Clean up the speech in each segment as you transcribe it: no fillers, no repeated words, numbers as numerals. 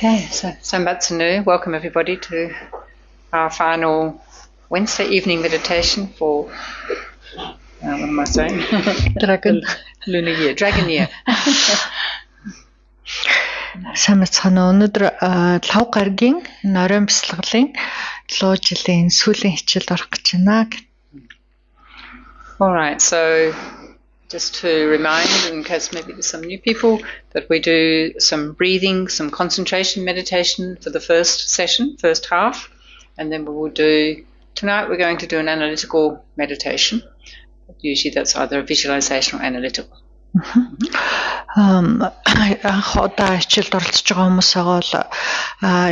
Okay, so Sambatsanu, welcome everybody to our final Wednesday evening meditation for, what am I saying? Dragon. Lunar year, dragon year. Самцхан өнөөдөр 5 гаригийн норойн бясалгалын 7 жилийн сүүлийн хичээлд орох гэж байна. All right, so just to remind, in case maybe there's some new people, that we do some breathing, some concentration meditation for the first session, first half, and then we will do, tonight we're going to do an analytical meditation. Usually that's either visualization or analytical. Анх удаа хичээлд оролцож байгаа хүмүүс байгаа бол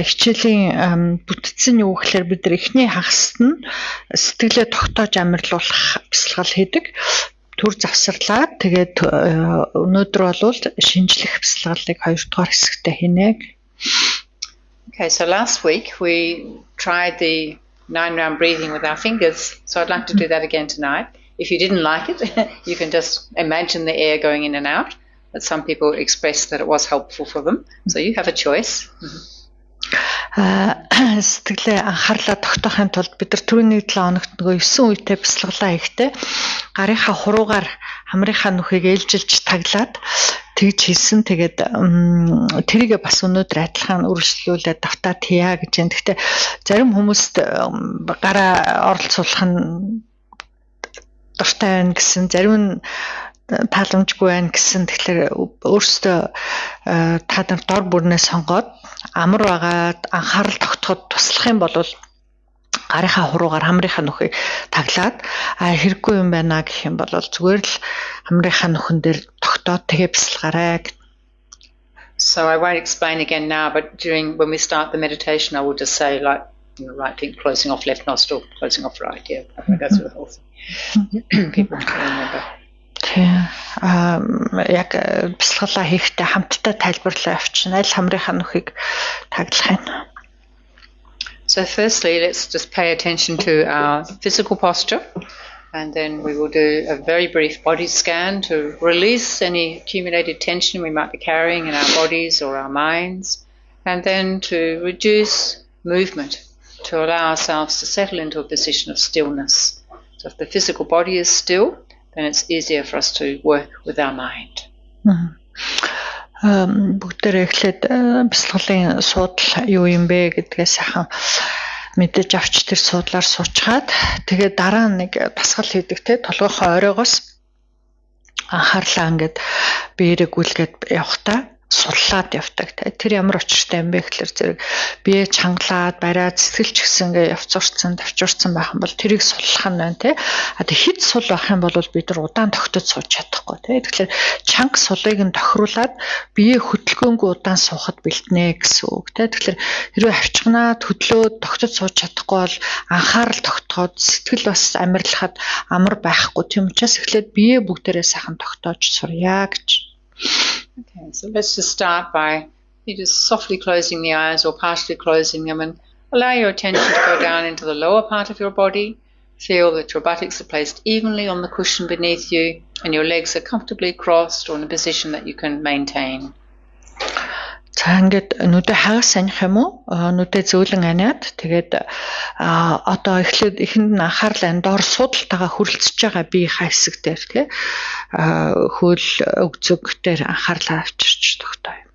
хичээлийн бүтцийн юу гэхээр бид нар эхний хагаст нь сэтгэлээ тогтоож амьрлуулах бясалгал хийдэг. Түр завсарлаад тэгээд өнөөдөр бол шинжлэх бясалгалыг 2 дугаар хэсэгтээ хийнэ. Okay, so last week we tried the 9-round breathing with our fingers, so I'd like to do that again tonight. If you didn't like it, you can just imagine the air going in and out. But some people expressed that it was helpful for them, so you have a choice. Сэтгэлээ анхаарлаа тогтоохын тулд бид нар түрүүний 7 хоногт нөгөө 9 үетэй бясалгалаа хийхдээ гарынхаа хуруугаар хамрынхаа нүхийг ээлжилж таглаад тэгж хийсэн. Тэгээд тэрийг бас өнөөдөр адилхан үргэлжлүүлээд давтаад хийя гэж байна. Гэхдээ зарим хүмүүст гараа оролцуулах нь дуртай байна гэсэн, зарим нь тааламжгүй байна гэсэн. Тэгэхээр өөрсдөө та нар дор бүрнээ сонгоод амар байгаад анхаарал тогтоход туслах юм бол гарынхаа хуруугаар хамрынхаа нүхийг таглаад хэрэггүй юм байна гэх юм бол зүгээр л хамрынхаа нүхэн дээр тогтоод тэгээ бясалгаарай. So I won't explain again now, but when we start the meditation, I will just say like, right thing, closing off left nostril, closing off right. Yeah, I think that's the whole thing. People can remember. Яг бясалгалаа хийхдээ хамтдаа тайлбарлаа явчихна. Аль хамрынхаа нүхийг таглах юм. So firstly, let's just pay attention to our physical posture, and then we will do a very brief body scan to release any accumulated tension we might be carrying in our bodies or our minds, and then to reduce movement, to allow ourselves to settle into a position of stillness. So if the physical body is still, then it's easier for us to work with our mind. Бүгдээ эхлээд бясалгалын суудлал юу юм бэ гэдгээс сайхан мэдээж авч тэр суудлаар суучгаад тэгээд дараа нэг дасгал хийдэг те толгойхоо оройгоос анхаарлаа ингээд биеэрээ гүйлгээд явахтаа сурлаад явдаг. Тэр ямар очиртай юм бэ гэхэлэр зэрэг бие чангалаад бариад сэтгэл ч гэсэн ингээ явцурцсан, давчурцсан байх юм бол тэрийг суллах нь байна тий. А тэг хит сул байх юм бол бид нар удаан тогтож сууж чадахгүй тий. Тэгэхээр чанга сулыг нь тохируулаад бие хөдөлгөөнгүй удаан суухад бэлтнэ гэсэн үг тий. Тэгэхээр хэрвээ авчгнаад хөдлөөд тогтож сууж чадахгүй бол анхаарал тогтоход сэтгэл бас амьрлахад амар байхгүй. Тийм учраас эхлээд бие бүгдээрээ сайхан тогтоож сурья гэж. Okay, so let's just start by you just softly closing the eyes or partially closing them and allow your attention to go down into the lower part of your body. Feel that your buttocks are placed evenly on the cushion beneath you and your legs are comfortably crossed or in a position that you can maintain. За ингээд нүдэ хагас аних юм уу? Нүдэ зөөлөн аниад тэгээд одоо эхлээд ихэнд нь анхаарал доор судалтайгаа хөрөлцөж байгаа биеийнхаа хэсэг дээр тий хөл өгзөг дээр анхаарлаа авчирч тогтооё.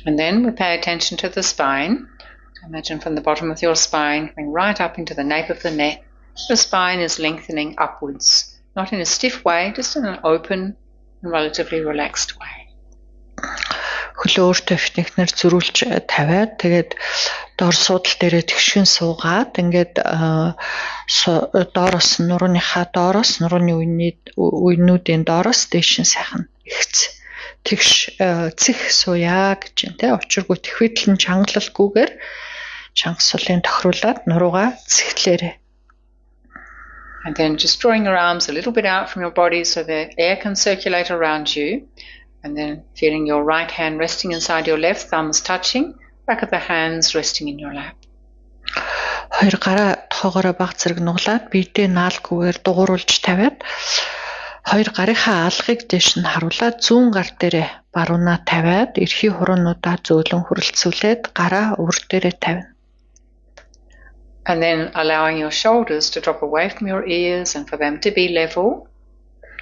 And then we pay attention to the spine. Imagine from the bottom of your spine going right up into the nape of the neck. The spine is lengthening upwards, not in a stiff way, just in an open relatively relaxed way. Хөлөө өөртөө фитнер зөрүүлж тавиад тэгээд доор суудал дээрээ тэгшин суугаад ингээд доороос нурууныхаа доороос нурууны үеийнүүдийн доороос дээш нь сайхан ихц тэгш цэх сууя гэж байна те. Учиргүй тэхвэтлэн чангалалгүйгээр чанга сулын тохируулаад нуруугаа цэхлээрээ. And then just drawing your arms a little bit out from your body so the air can circulate around you. And then feeling your right hand resting inside your left, thumbs touching, back of the hands resting in your lap. Хоёр гараа тоогоороо баг зэрэг нуглаад биедээ наалгүйгээр дугууруулж тавиад хоёр гарынхаа алгыг дээш нь харуулад зүүн гар дээрээ баруунаа тавиад эрхий хуруунуудаа зөөлөн хүрэлцүүлээд гараа өвөр дээрээ тавина. And then allowing your shoulders to drop away from your ears and for them to be level.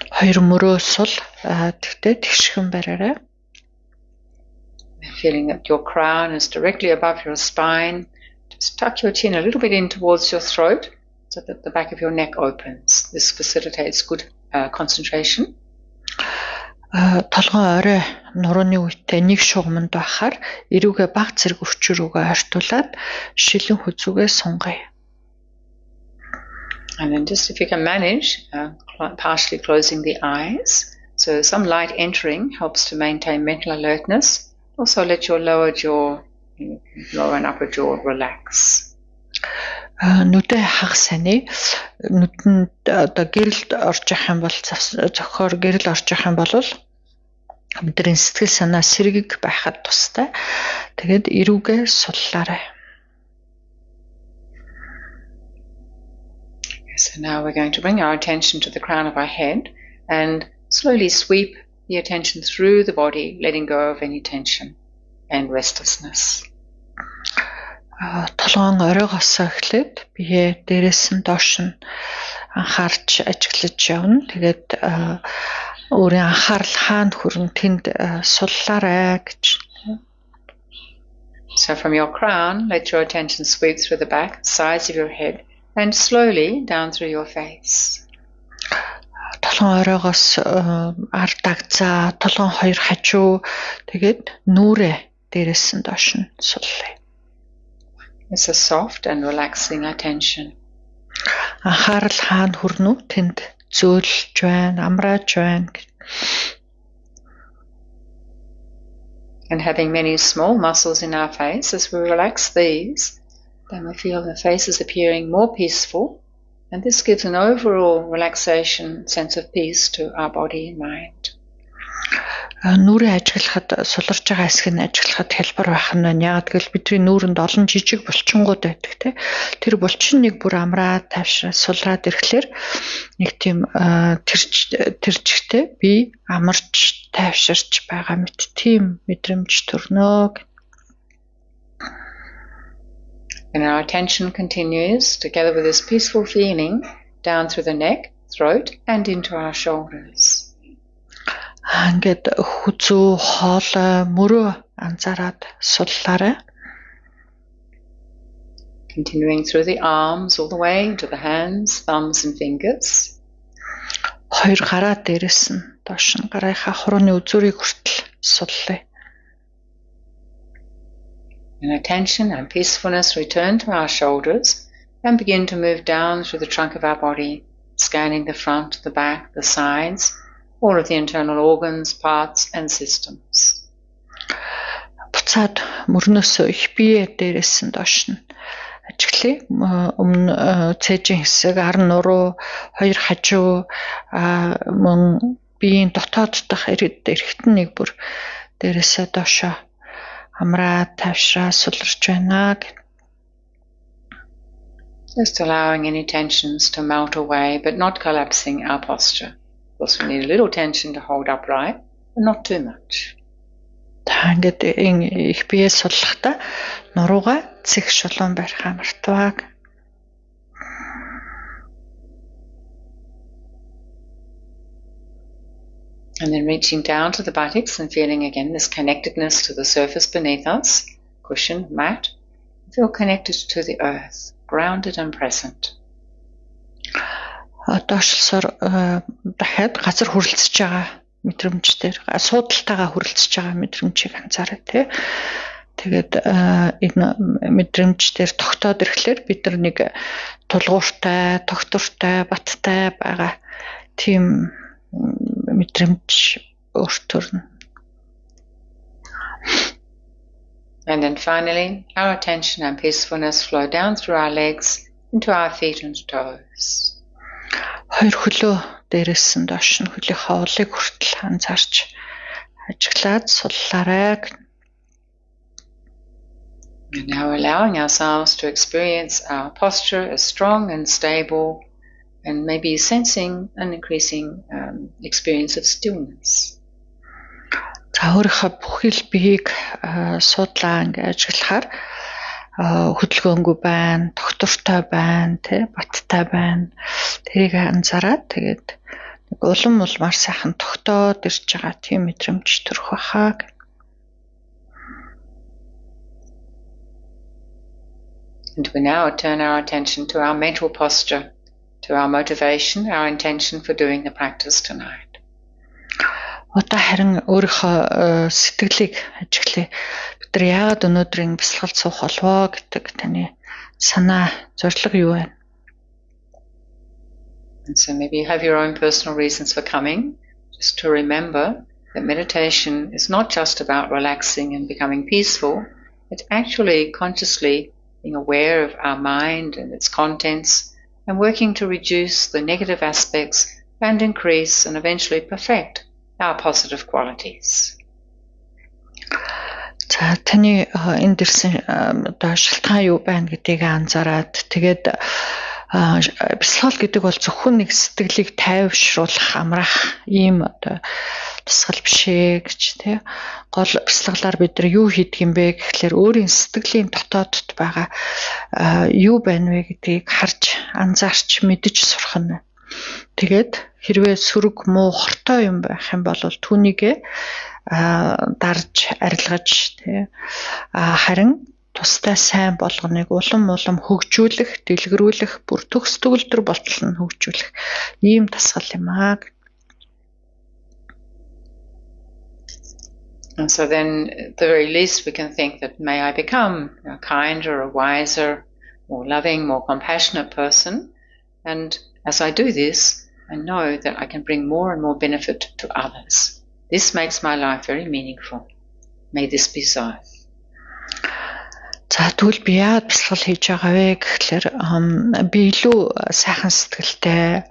Хоёр мөрөө сул тэгтээ тэгшхэн бариарай. Feeling that your crown is directly above your spine. Just tuck your chin a little bit in towards your throat so that the back of your neck opens. This facilitates good concentration. Толгой орой нурууны үедээ нэг шугамд байхаар эрүүгээ баг зэрэг өвчөр рүүгээ ойртуулад шилэн хүзүүгээ сунгая. And then just if you can manage, partially closing the eyes. So some light entering helps to maintain mental alertness. Also let your lower jaw, lower and upper jaw relax. Нүдээ хагасаны нүдэнд одоо гэрэлд орж явах юм бол зохиор гэрэл орж явах юм бол бидний сэтгэл санаа сэргэг байхад тустай. Тэгээд эрүүгээ суллаарай. So now we're going to bring our attention to the crown of our head and slowly sweep the attention through the body, letting go of any tension and restlessness. Толгоон оройгоос эхлээд бие дээрээс нь доош нь анхаарч ажиглаж явна. Тэгээд өөрийн анхаарал хаанд хүрэн тэнд суллаарай гэж. So from your crown, let your attention sweep through the back, sides of your head, and slowly down through your face. Толгоон оройгоос ардагзаа, толгоон хоёр хажуу тэгээд нүрээ дээрээс нь доош нь суллаа. It's a soft and relaxing attention. Анхаарал хаана хүрнэ тэнд зөөлж байна, амрааж байна. And having many small muscles in our face, as we relax these, then we feel the face is appearing more peaceful, and this gives an overall relaxation, sense of peace to our body and mind. Нүрээ ажиглахад суларч байгаа хэсгийг ажиглахад хэлбэр байх нь яг гэвэл бидний нүүрэнд олон жижиг булчингууд байдаг те. Тэр булчин нэг бүр амраад тавшраа сулраад ирэхлээр нэг тийм тэрчгтэй би амарч тавширч байгаа мэт тийм мэдрэмж төрнө. And our attention continues together with this peaceful feeling down through the neck, throat, and into our shoulders. Ингээд хүзүү хоолой мөрөө анзаараад суллаарай. Continuing through the arms all the way into the hands, thumbs and fingers. Хоёр гараа дээрээс нь доош нь гарынхаа хурууны үзүүрийг хүртэл суллаа. And attention and peacefulness return to our shoulders and begin to move down through the trunk of our body, scanning the front, the back, the sides, all of the internal organs, parts and systems. Буцаад мөрнөөсөө их бие дээрээс нь доош нь ажиглая. Өмнө цээжин хэсэг, ар нуруу, хоёр хажуу мөн биеийн дотоод дахь эргэтэн нэг бүр дээрээсээ доошоо амраа тавшраа суларч байна. Just allowing any tensions to melt away, but not collapsing our posture. Of course, we need a little tension to hold upright, but not too much. Та ингээд их бие суллахдаа нуруугаа цэг шулуун барих амартваг. And then reaching down to the buttocks and feeling again this connectedness to the surface beneath us, cushion, mat. Feel connected to the earth, grounded and present. Доошлсоор дахиад газар хүрэлцэж байгаа мэдрэмжээр суудалтайгаа хүрэлцэж байгаа мэдрэмжийг анзаарай тий. Тэгээд энэ мэдрэмжээр тогтоод ирэхлээр бид нар нэг тулгууртай, тогтвортой, баттай байгаа тийм мэдрэмж өөртөрнө. And then finally, our attention and peacefulness flow down through our legs into our feet and toes. Хоёр хөлөө дээрээс нь доош нь хөлийнхөө улыг хүртэл анзаарч ажиглаад суллаарай. And now allowing ourselves to experience our posture as strong and stable, and maybe sensing an increasing experience of stillness. За өөрийнхөө бүхэл биеийг суудлаа ингээ ажиглахаар хөдөлгөөнгүй байна, доктортой байна, баттай байна. Тэрийг анзаараад тэгээд нэг улам улмаар сайхан тогтоод ирж байгаа тийм мэдрэмж төрөх байхаа. And we now turn our attention to our mental posture, to our motivation, our intention for doing the practice tonight. Одоо харин өөрийнхөө сэтгэлийг ажиглая. Бид нар яагаад өнөөдрийн бясалгалд суух болвоо гэдэг таны санаа, зорилго юу вэ? And so maybe you have your own personal reasons for coming, just to remember that meditation is not just about relaxing and becoming peaceful, it's actually consciously being aware of our mind and its contents and working to reduce the negative aspects and increase and eventually perfect our positive qualities. За таны энд ирсэн одоо шалтгаан юу байна гэдгийг анзаараад тэгээд бясалгал гэдэг бол зөвхөн нэг сэтгэлийг тайвшруулах, амраах ийм одоо бясалгал биш ээ гэж тий. Гол бясалгалаар бид нар юу хийдэг юм бэ гэхлээр өөрийн сэтгэлийн дотоодд байгаа юу байна вэ гэдгийг харж, анзаарч, мэдэж сурах нь. Тэгээд хэрвээ сөрөг, муу, хортой юм байх юм бол түүнийгээ дарж, арилгаж тий. Харин тусдаа сайн болгоныг улам хөгжүүлэх, дэлгэрүүлэх, бүр төгс төгөлдөр болтол нь хөгжүүлэх ийм дасгал юм аа. And so then at the very least we can think that may I become a kinder, a wiser, more loving, more compassionate person, and as I do this I know that I can bring more and more benefit to others. This makes my life very meaningful. May this be so. За тэгвэл би яагаад бясалгал хийж байгаа вэ гэхлээр би илүү сайхан сэтгэлтэй,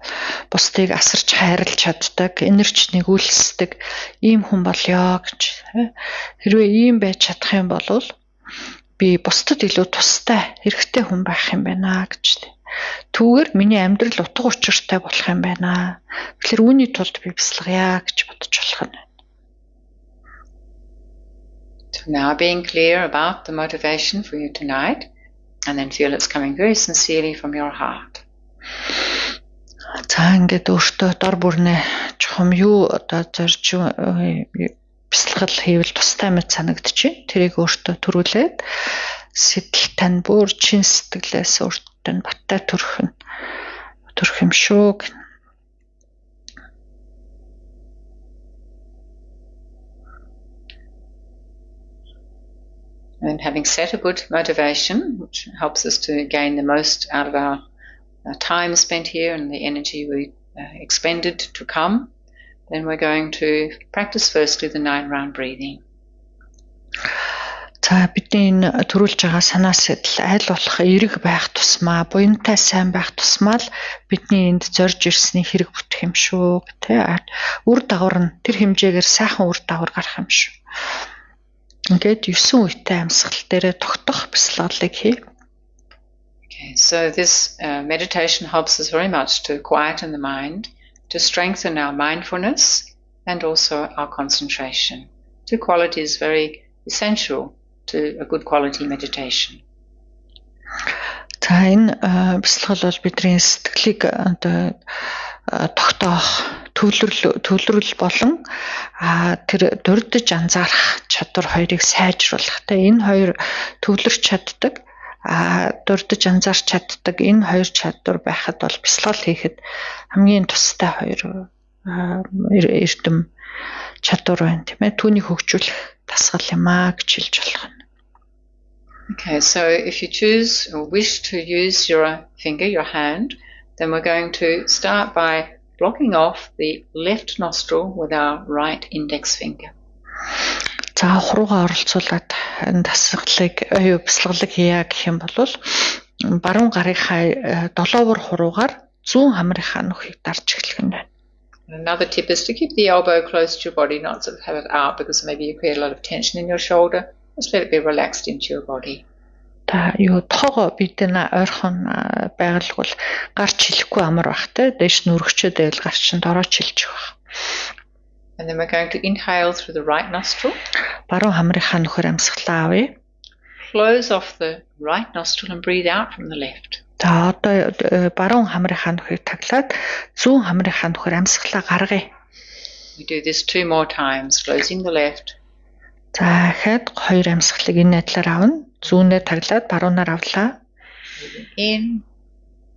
бусдыг асарч хайрлаж чаддаг, энерги нэгүүлсдэг ийм хүн болёо гэж. Хэрвээ ийм байж чадах юм бол би бусдад илүү тустай, хэрэгтэй хүн байх юм байна гэж. Түүгээр миний амьдрал утга учиртай болох юм байна. Тэгэхээр үүний тулд би бясалгая гэж бодож болох нь. So now being clear about the motivation for you tonight, and then feel it's coming very sincerely from your heart. За ингээд өөртөө дор бүрнээ чухам юу одоо зорж бясалгал хийвэл тустай мэт санагдчих. Тэрийг өөртөө төрүүлээд сэтэл тань бүр чин сэтгэлээс өөртөө баттай төрөх юм шүү. And having set a good motivation, which helps us to gain the most out of our time spent here and the energy we expended to come, then we're going to practice firstly the 9-round breathing. За бидний энэ төрүүлж байгаа санаа сэтэл аль болох эрэг байх тусмаа, буянтай сайн байх тусмаа л бидний энд зорж ирсний хэрэг бүтэх юм шүү гэх. Үр дагавар нь тэр хэмжээгээр сайхан үр дагавар гарах юм шүү. Ингээд 9 үетэй амьсгал дээрээ тогтох бясалгалыг хий. Okay, so this meditation helps us very much to quieten the mind, to strengthen our mindfulness and also our concentration. Two qualities very essential to a good quality meditation. За энэ бясалгал бол бидний сэтгэлийг одоо тогтоох, төвлөрөл болон тэр дурдж анзаарах чадвар хоёрыг сайжруулах. Энэ хоёр төвлөрч чаддаг, дурдж анзаарч чаддаг энэ хоёр чадвар байхад бол бясалгал хийхэд хамгийн тустай хоёр эрдэм чадвар байна тийм ээ. Түүнийг хөгжүүлэх дасгал юм аа гэж хэлж болох нь. Okay, so if you choose or wish to use your finger, your hand, then we're going to start by blocking off the left nostril with our right index finger. За хуруугаа оролцуулаад энэ дасгалыг бясалгалыг хийя гэх юм бол баруун гарынхаа долоовор хуруугаар зүүн хамрынхаа нүхийг дарж эхлэх нь байна. Another tip is to keep the elbow close to your body, not sort of have it out because maybe you create a lot of tension in your shoulder. Just let it be relaxed into your body. Та юу тоогоо бидэн ойрхон байгалгуул гарч хилэхгүй амар бах те. Дэш нүргчээд байл гарч нь дорооч хилчих байх. And then we're going to inhale through the right nostril. Баруун хамрынхаа нөхөр амьсгалаа авъя. Close off the right nostril and breathe out from the left. За одоо баруун хамрынхаа нөхрийг таглаад зүүн хамрынхаа нөхөр амьсгалаа гаргая. We do this 2 more times, closing the left. За дахиад хоёр амьсгалыг энэ найдлаар авна. Зүүнээ таглаад баруунаар авлаа. In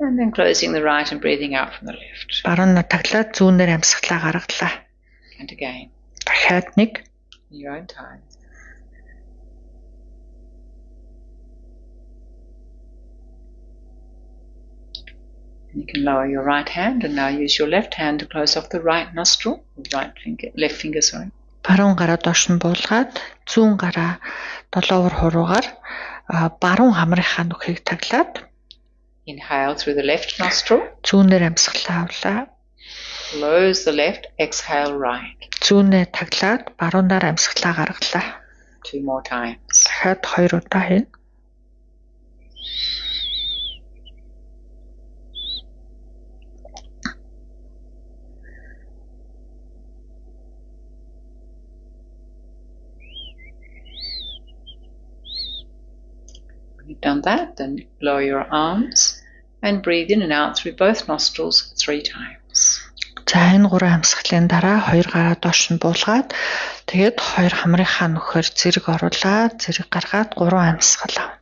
and then closing the right and breathing out from the left. Баруунаар таглаад зүүнээр амьсгалаа гаргалаа. And again. Дахиад нэг. In your own time. You can lower your right hand and now use your left hand to close off the right nostril, left finger, sorry. Баруун гараа доош нь буулгаад зүүн гараа долоовор хуруугаар баруун хамрынхаа нүхийг таглаад inhale through the left nostril. Зүүнээр амьсгалаа авлаа. Close the left, exhale right. Зүүнээ таглаад баруунаар амьсгалаа гаргалаа. 2 more times. Дахиад 2 удаа хийнэ. When you've done that, then lower your arms and breathe in and out through both nostrils 3 times. За энэ 3 амьсгалын дараа 2 гараа доош нь буулгаад тэгээд 2 хамрынхаа нөхөр зэрэг оруулаад зэрэг гаргаад 3 амьсгал авна.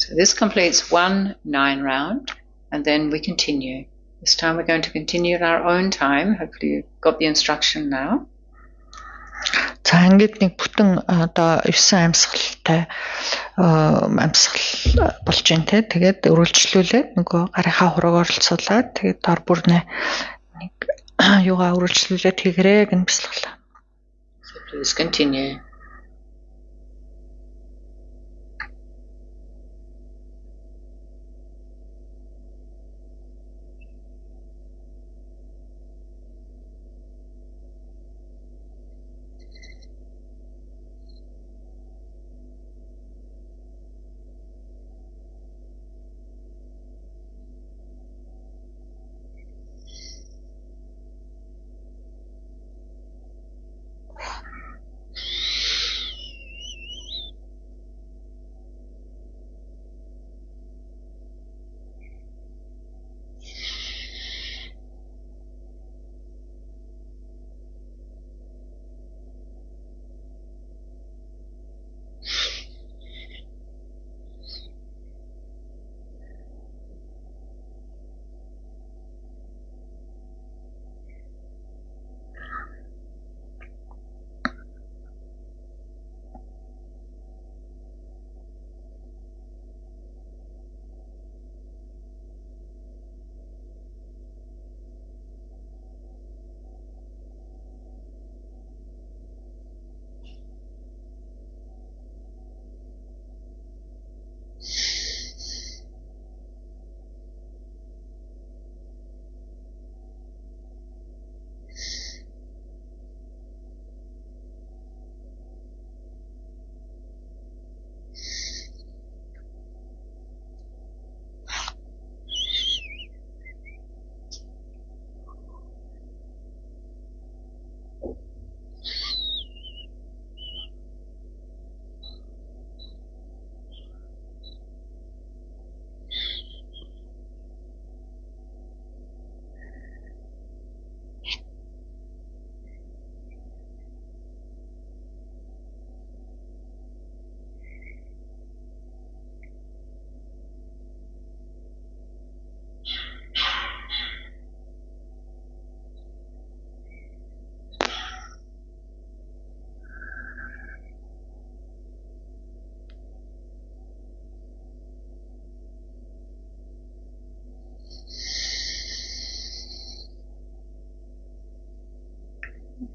So this completes 1 9 round, and then we continue. This time we're going to continue at our own time. Hopefully you've got the instruction now. За ингээд нэг бүтэн одоо 9 амьсгалтай амьсгал болж байна те. Тэгээд үргэлжлүүлээд нөгөө гарынхаа хурууг оролцуулаад тэгээд дор бүрнээ нэг юугаа үргэлжлүүлээд хийгрээ гэн бясалгалаа. So please continue.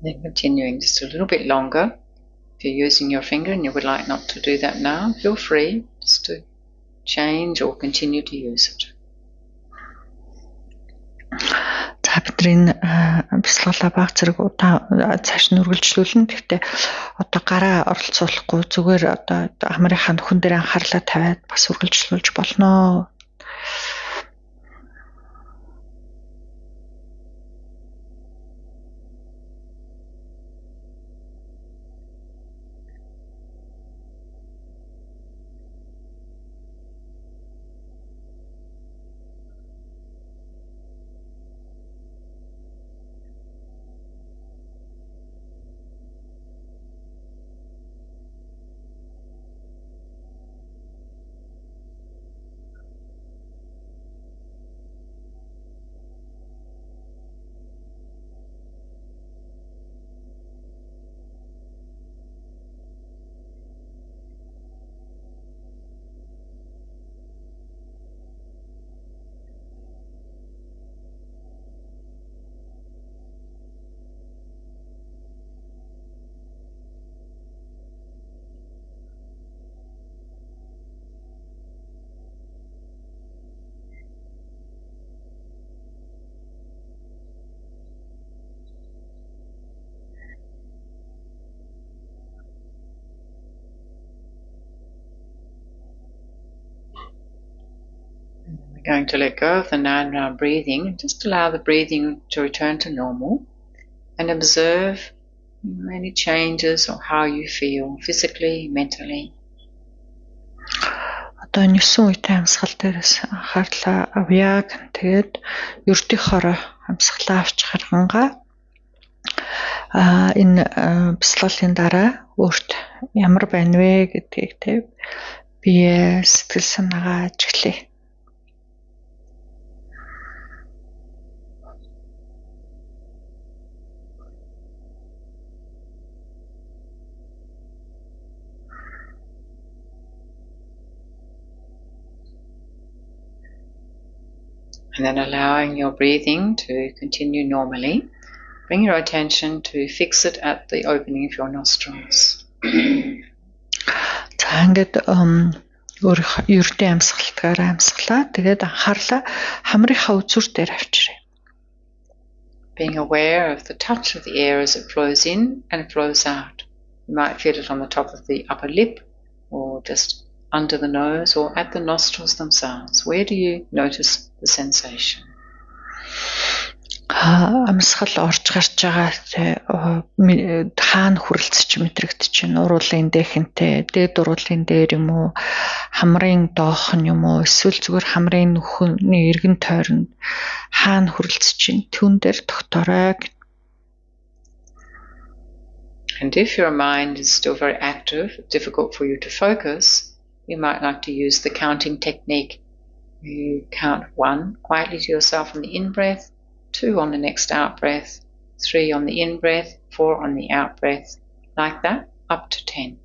Then continuing just a little bit longer. If you're using your finger and you would like not to do that now, feel free just to change or continue to use it. За бид эдрийн бясалгалаа баг зэрэг удаа цааш нь үргэлжлүүлнэ. Гэхдээ одоо гараа оролцуулахгүй зүгээр одоо хамрынхаа нөхөн дээр анхаарлаа тавиад бас үргэлжлүүлж болно. We're going to let go of the 9-round breathing and just allow the breathing to return to normal and observe any changes or how you feel physically, mentally. Одоо 9 үетэй амьсгал дээрээс анхаарлаа авъя. Тэгээд ердийн хороо амьсгалаа авч харгангаа энэ бясалгалын дараа өөрт ямар байна вэ гэдгийг тэг бие сэтгэл санаагаа ажиглая. And then allowing your breathing to continue normally. Bring your attention to fix it at the opening of your nostrils. За ингээд өөрийнхөө ердийн амьсгалтаараа амьсгалаа. Тэгээд анхаарлаа хамрынхаа үзүүр дээр авчиръя. Being aware of the touch of the air as it flows in and flows out. You might feel it on the top of the upper lip or just under the nose or at the nostrils themselves. Where do you notice the sensation? Амьсгал орж гарч байгаа хаана хүрэлцэж мэдрэгдэж байна? Уруулын дээхэнтэй, дээд уруулын дээр юм уу? Хамрын доох нь юм уу? Эсвэл зүгээр хамрын нүхний эргэн тойронд хаана хүрэлцэж байна? Түүн дээр тогтоорой. And if your mind is still very active, difficult for you to focus, you might like to use the counting technique. You count 1 quietly to yourself on the in-breath, 2 on the next out-breath, 3 on the in-breath, 4 on the out-breath, like that, up to 10.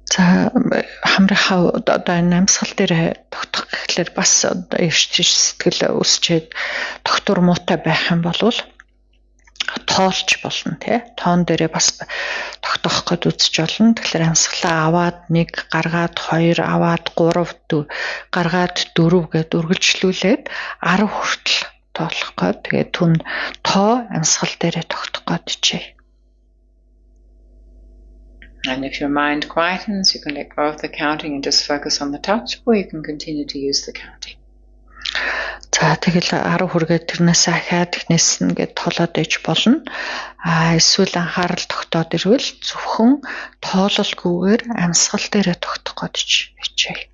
За хамрынхаа одоо энэ амьсгал дээр тогтох гэхлээр бас одоо эрч сэтгэл өсчээд тогтвор муутай байх юм бол тоолч болно тий. Тоон дээрээ бас тогтоох гээд үзэж болно. Тэгэхээр амьсгалаа аваад 1 гаргаад 2 аваад 3 гаргаад 4 гээд үргэлжлүүлээд 10 хүртэл тоолох гээд тэгээд түн тоо амьсгал дээрээ тогтох гээд ичээ. And if your mind quietens, you can let go of the counting and just focus on the touch, or you can continue to use the counting. За тэгэл 10 хүргээд тэрнээс ахаад эхнээс нь гээд тоолоод иж болно. Эсвэл анхаарал тогтоод ирвэл зөвхөн тоололгүйгээр амьсгал дээрээ тогтох гэж хичээл.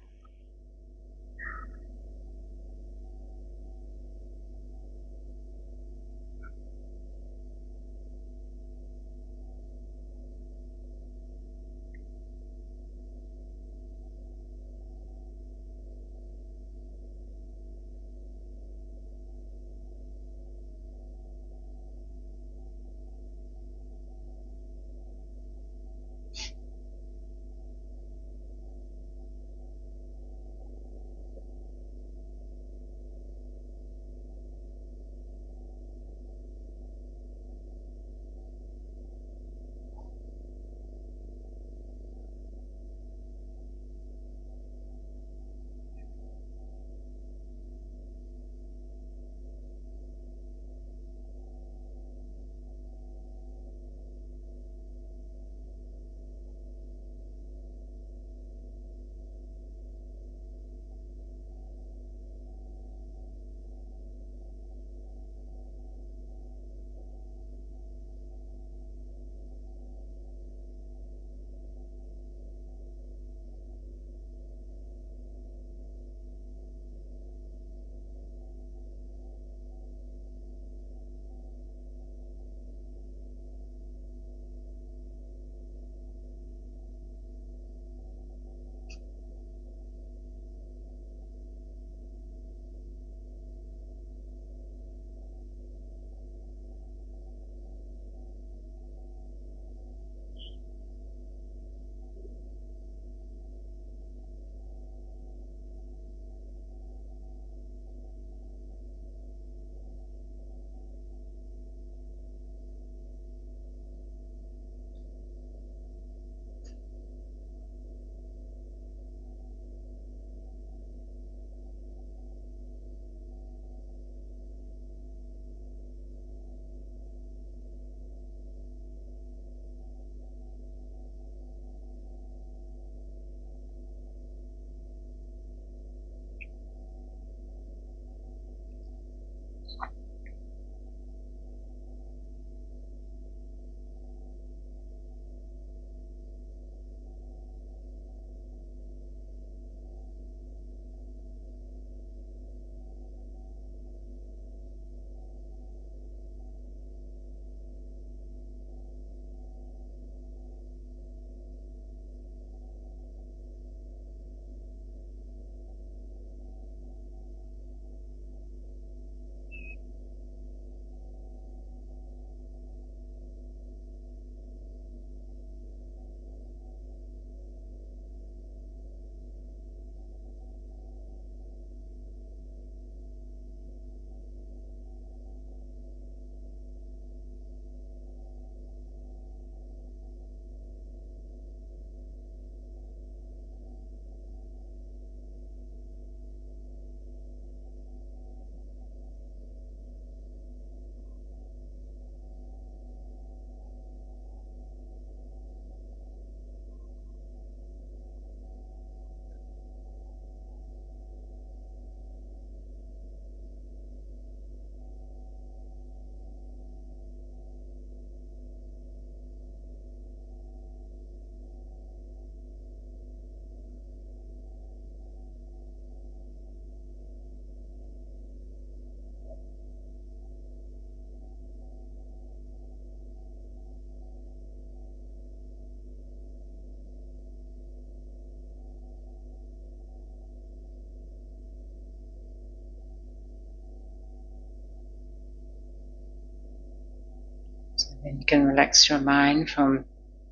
And you can relax your mind from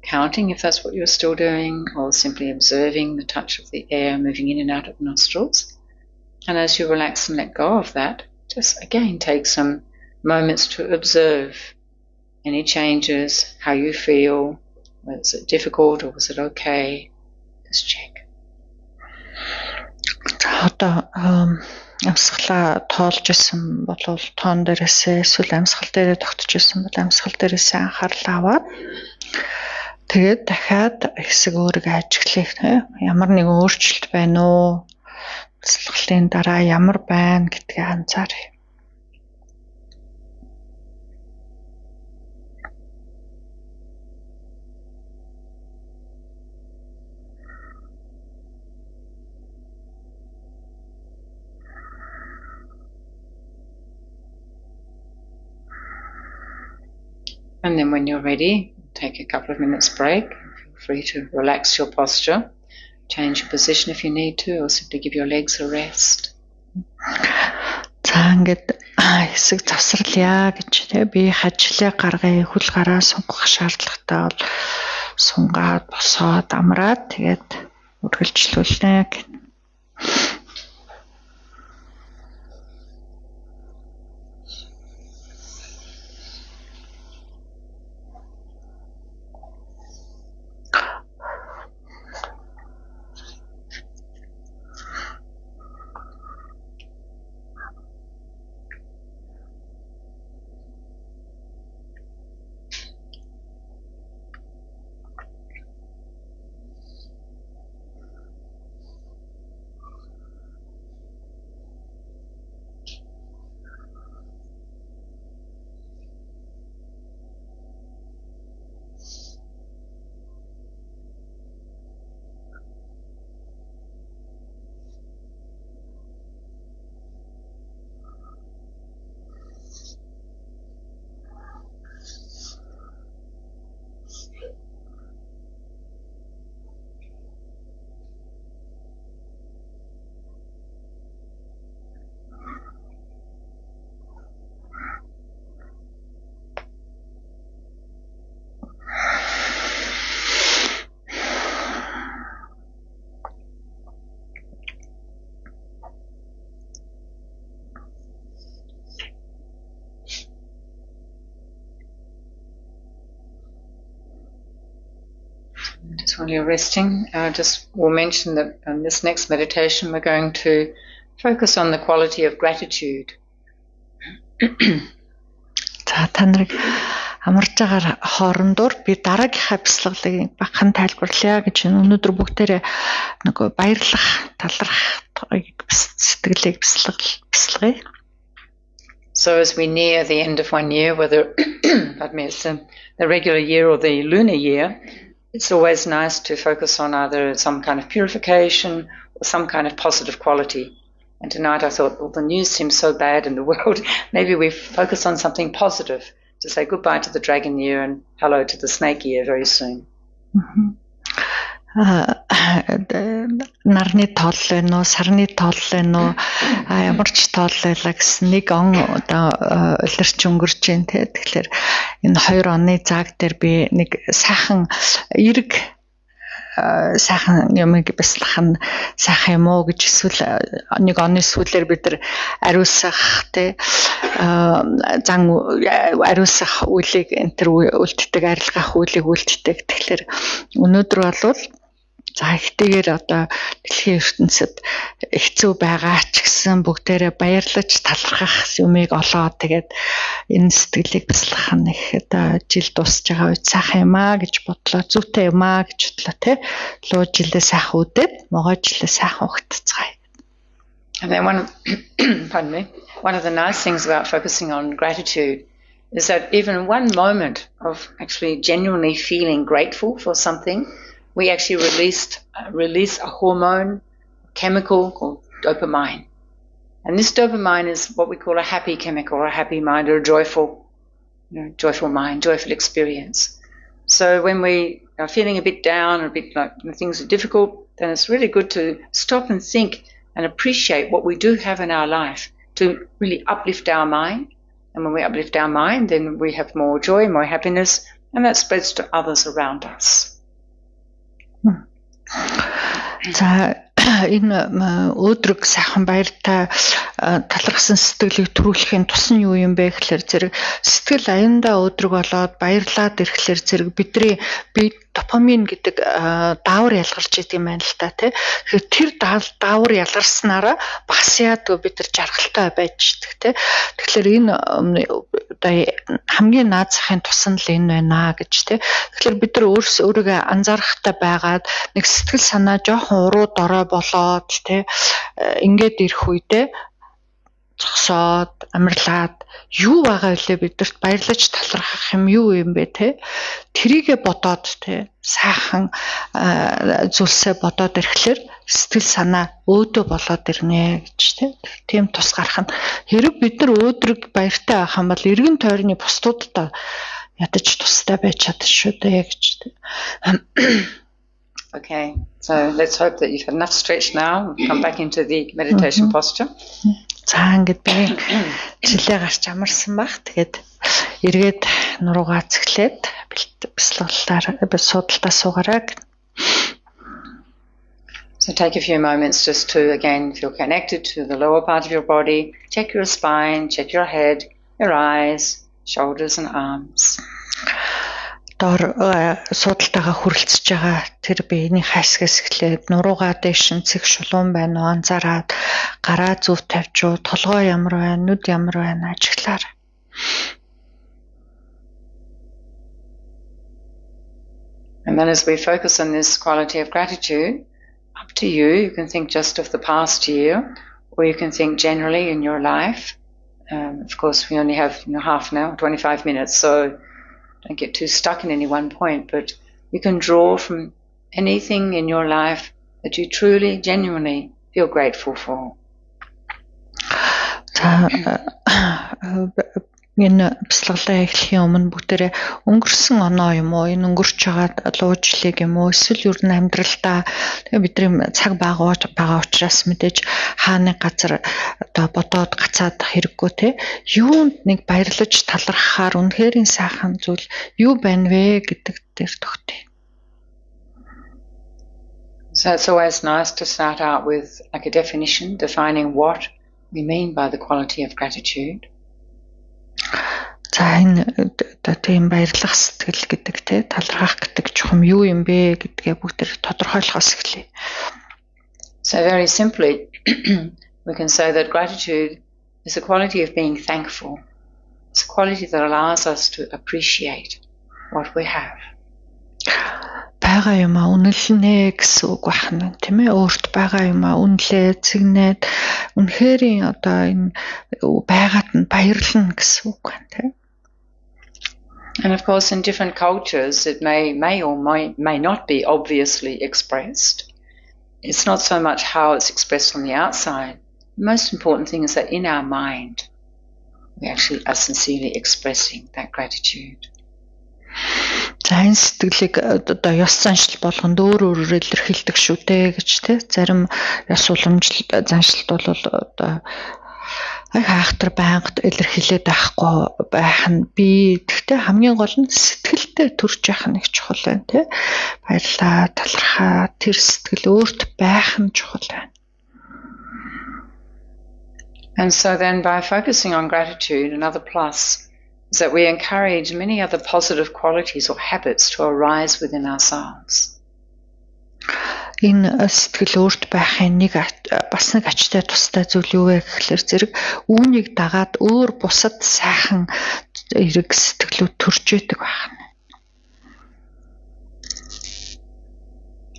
counting, if that's what you're still doing, or simply observing the touch of the air moving in and out of the nostrils. And as you relax and let go of that, just again take some moments to observe any changes, how you feel. Was it difficult or was it okay? Just check. Одоо амьсгалаа тоолж исэн болвол тоон дээрээсээ эсвэл амьсгал дээрээ тогтож исэн бол амьсгал дээрээсээ анхаарал аваад тэгээд дахиад хэсэг өөрийгөө ажиглах ямар нэгэн өөрчлөлт байна уу? Амьсгалын дараа ямар байна гэдгийг анзааръя. And then when you're ready, take a couple of minutes break. Feel free to relax your posture, change your position if you need to, or simply give your legs a rest. За ингээд хэсэг завсарлая гэж би хажлаа гаргая, хөл гараа сунгах шаардлагатай бол сунгаад босоод амраад тэгээд үргэлжлүүлнэ гэх. Just while you're resting, we'll mention that in this next meditation we're going to focus on the quality of gratitude. За та нарыг амарч байгаа хоорондоор би дараагийнхаа бяцлаглыг багахан тайлбарлая гэж өнөөдөр бүгдээрээ нөгөө баярлах, талархах сэтгэлийг бяцлагая. So as we near the end of one year, whether it's the regular year or the lunar year, it's always nice to focus on either some kind of purification or some kind of positive quality. And tonight I thought, well, the news seems so bad in the world. Maybe we focus on something positive to say goodbye to the dragon year and hello to the snake year very soon. Нарны тоол байна уу, сарны тоол байна уу, ямар ч тоол байлаа гэсэн нэг он одоо улирч өнгөрч जैन те. Тэгэхээр энэ 2 оны зааг дээр би нэг сайхан эрг сайхан юмыг бяцлах нь сайхан юм уу гэж эсвэл нэг оны сүүлээр бид нар ариусгах те зан ариусгах үйлийг энтер үлддэг арилгах үйлийг үлддэг. Тэгэхээр өнөөдөр болвол за ихтэйгээр одоо дэлхийн ертөнцид хэцүү байгаа ч гэсэн бүгдээрээ баярлаж талархах юмыг олоод тэгээд энэ сэтгэлийг бяцлах нь их одоо жил дуусж байгаа үед сайхан юм аа гэж бодлоо, зүйтэй юм аа гэж бодлоо те. Луу жилээ сайхан үдээд могой жилээ сайхан ухтцгаая. And then one of the nice things about focusing on gratitude is that even one moment of actually genuinely feeling grateful for something, we actually release a hormone, chemical called dopamine. And this dopamine is what we call a happy chemical, or a happy mind, or a joyful mind, joyful experience. So when we are feeling a bit down or a bit like things are difficult, then it's really good to stop and think and appreciate what we do have in our life to really uplift our mind And when we uplift our mind, then we have more joy, more happiness, and that spreads to others around us. Энэ өөдрөг сайхан баяртай талархсан сэтгэлийг төрүүлэхийн тус нь юу юм бэ гэхээр зэрэг сэтгэл аяндаа өөдрөг болоод баярлаад ирэхлээр зэрэг бидний бие допамин гэдэг даавар ялгарч идэг юм байна л та тий. Тэгэхээр тэр даавар ялгарснараа бас яадгүй бид нар жаргалтай байж идэг тий. Тэгэхээр энэ хамгийн наад захын тус нь л энэ байна гэж тий. Тэгэхээр бид нар өөрийгөө анзаарахтай байгаад нэг сэтгэл санаа жоохон уруу дорой болоод тий ингээд ирэх үедээ зогсоод амарлаад юу байгаа вэ бидэрт баярлаж талархах юу юм бэ те тэрийгэ бодоод те сайхан зүйлсээ бодоод ирэхлээр сэтгэл санаа өөдөө болоод ирнэ гэж те тийм тус гарах нь хэрэг бид нар өөдрөг баяртай байх юм бол эргэн тойрны бусдуудтай ядаж тустай байж чадчих шүү дээ гэж те. Okay, so let's hope that you've had enough stretch now. Come back into the meditation posture. За ингээд би жилээ гарч амарсан баг. Тэгээд эргээд нуруугаа цэглээд бяцлаглаар суудалтаа суугаарай. So take a few moments just to again feel connected to the lower part of your body. Check your spine, check your head, your eyes, shoulders and arms. Дор суудалтайгаа хүрэлцэж байгаа тэр биений хайсгаас эхлээд нуруугаа дэш цэг шулуун байна уу анзаараад гараа зүв тавьж уу толгоо ямар байна нүд ямар байна ажиглаар. And then as we focus on this quality of gratitude, up to you, you can think just of the past year or you can think generally in your life. Of course we only have half an hour, 25 minutes, so don't get too stuck in any one point, but you can draw from anything in your life that you truly, genuinely feel grateful for. Энэ бяцлаглаа эхлэхийн өмнө бүгдээрээ өнгөрсөн оноо юм уу, энэ өнгөрч байгаа луужлыг юм уу, эсвэл ер нь амьдралдаа тэгээ бидний цаг байгаа учраас мэдээж хааны газар одоо бодоод гацаад хэрэггүй те. Юунд нэг баярлаж талархахаар үнэхэрийн сайхан зүйл юу байна вэ гэдэг дээр тогтъё. So it's always nice to start out with like a definition, defining what we mean by the quality of gratitude. За энэ тийм баярлах сэтгэл гэдэг те талархах гэдэг чухам юу юм бэ гэдгээ бүгдээр тодорхойлохоос эхлэе. So very simply we can say that gratitude is a quality of being thankful. It's a quality that allows us to appreciate what we have. Бага юмаа үнэлнэ гэсэн үг байна тийм ээ өөрт байгаа юмаа үнэлээ цэгнээд үнэхэрийн одоо энэ байгаад нь баярлна гэсэн үг байна тийм. And of course in different cultures it may or may not be obviously expressed. It's not so much how it's expressed on the outside. The most important thing is that in our mind we actually are sincerely expressing that gratitude. За энэ сэтгэлийг одоо ёс заншил болгонд өөрөөр илэрхийлдэг шүү дээ гэж тий. Зарим ёс уламжлалт заншилт бол одоо хайхтар байнга илэрхийлээд байхгүй байх нь би гэхдээ хамгийн гол нь сэтгэлдээ төрж явах нэг чухал байна тий. Баярлалаа, талархаа, тэр сэтгэл өөрт байх нь чухал байна. And so then by focusing on gratitude, another plus is that we encourage many other positive qualities or habits to arise within ourselves. Энэ сэтгэл өөрт байхын нэг бас нэг ачтай тустай зүйл юу вэ гэхэлэр зэрэг үүнийг дагаад өөр бусад сайхан эрэг сэтгэлүүд төрж идэг байна.